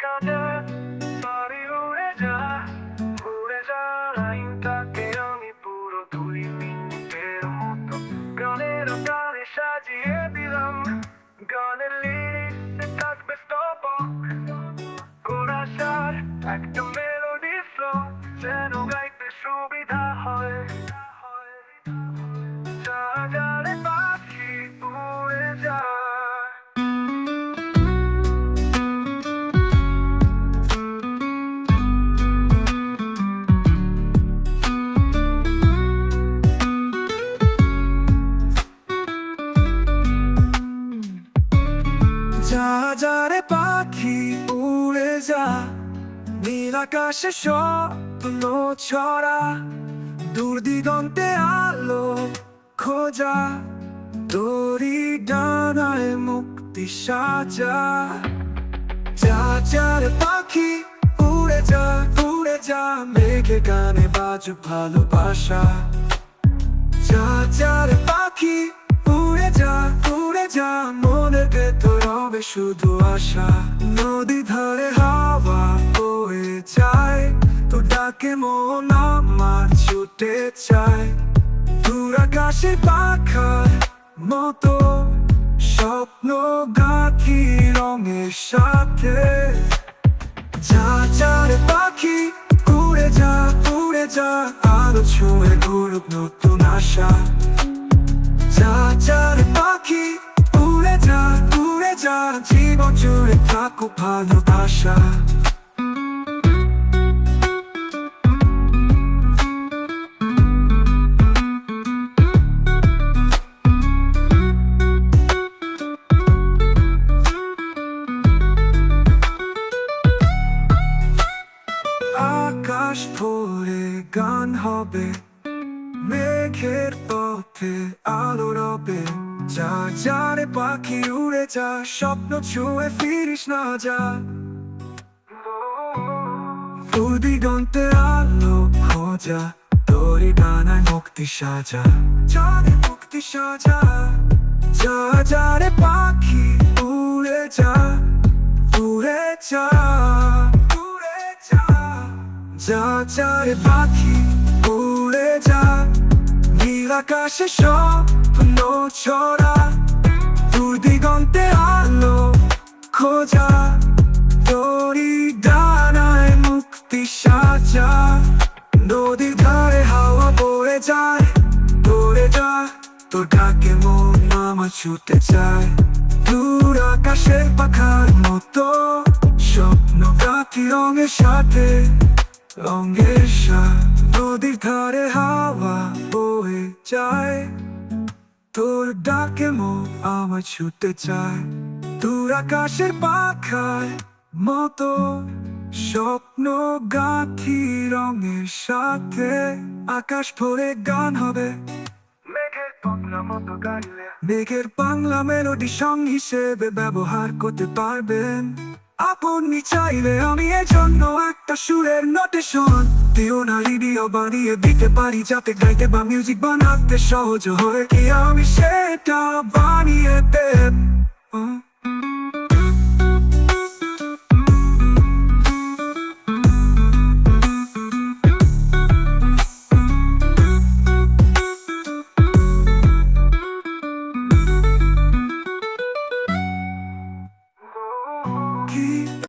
কাজের বাড়ি উড়ে যা, উড়ে যা লাইনটাকে আমি পুরো 2 মিনিটের মতো গানের তালে সাজিয়ে দিলাম। গানের লিরিক্সে থাকবে স্টপ কোরা সার, একটা মেলোডি ফ্লো, যেন গাইতে সুবিধা হয়। যা যা রে পাখি উড়ে যা। যা যা রে পাখি উড়ে যা, নীল আকাশে স্বপ্ন ছড়া, দূর দিগন্তে আলো খোঁজা, তোরই ডানায় মুক্তি সাজা। যা যা রে পাখি উড়ে যা, উড়ে যা, মেঘে গানে বাজুক ভালোবাসা। যা যা রে পাখি উড়ে যা, উড়ে যা, মনের ভেতর হবে শুধু আশা। নদী ধারে হাওয়া বয়ে যায়, তো ডাকে মন আমার ছুটে চায়। দূর আকাশের পাখার মতো স্বপ্ন গাঁথি রঙের সাথে। যা যা রে পাখি উড়ে যা, উড়ে যা, আলো ছুঁয়ে ঘুরুক নতুন আশা। যা যা রে পাখি উড়ে যা, উড়ে যা, জীবন জুড়ে থাকুক ভালোবাসা। আকাশ ভরে গান হবে, মেঘের পথে আলো রবে। যা যা রে পাখি উড়ে যা, স্বপ্ন ছুঁয়ে ফিরিস না যা। দিগন্তে আলো খোঁজা, তোরই ডানায় মুক্তি সাজা, জানে মুক্তি সাজা। যা যা রে পাখি উড়ে যা, উড়ে যা, উড়ে যা। যা যা রে পাখি উড়ে যা, নীল আকাশে স্বপ্ন ছড়া, দূর দিগন্তে আলো খোঁজা, তোরই ডানায় মুক্তি সাজা। নদীর ধারে হাওয়া বয়ে যায়, তোরে যা, তোর ডাকে মন আমার ছুটে যায়। দূর আকাশের পাখার মতো স্বপ্ন গাঁথি রঙের সাথে, রঙের সাথে। নদীর ধারে হাওয়া বয়ে যায়, তোর ডাকে মন আমার ছুটে যায়। দূর আকাশের পাখার মতো স্বপ্ন গাঁথি রঙের সাথে। আকাশ ভরে গান হবে, মেঘের বাংলা মতো গাইলে, মেঘের বাংলা মেলোডি সং হিসেবে ব্যবহার করতে পারবেন আপনি চাইলে। আমি এজন্য একটা সুরের নোটেশন দিও না, রেডিও বানিয়ে দিতে পারি, যাতে গাইতে বা মিউজিক বানাতে সহজ হয়। কি আমি সেটা বানিয়ে দেব।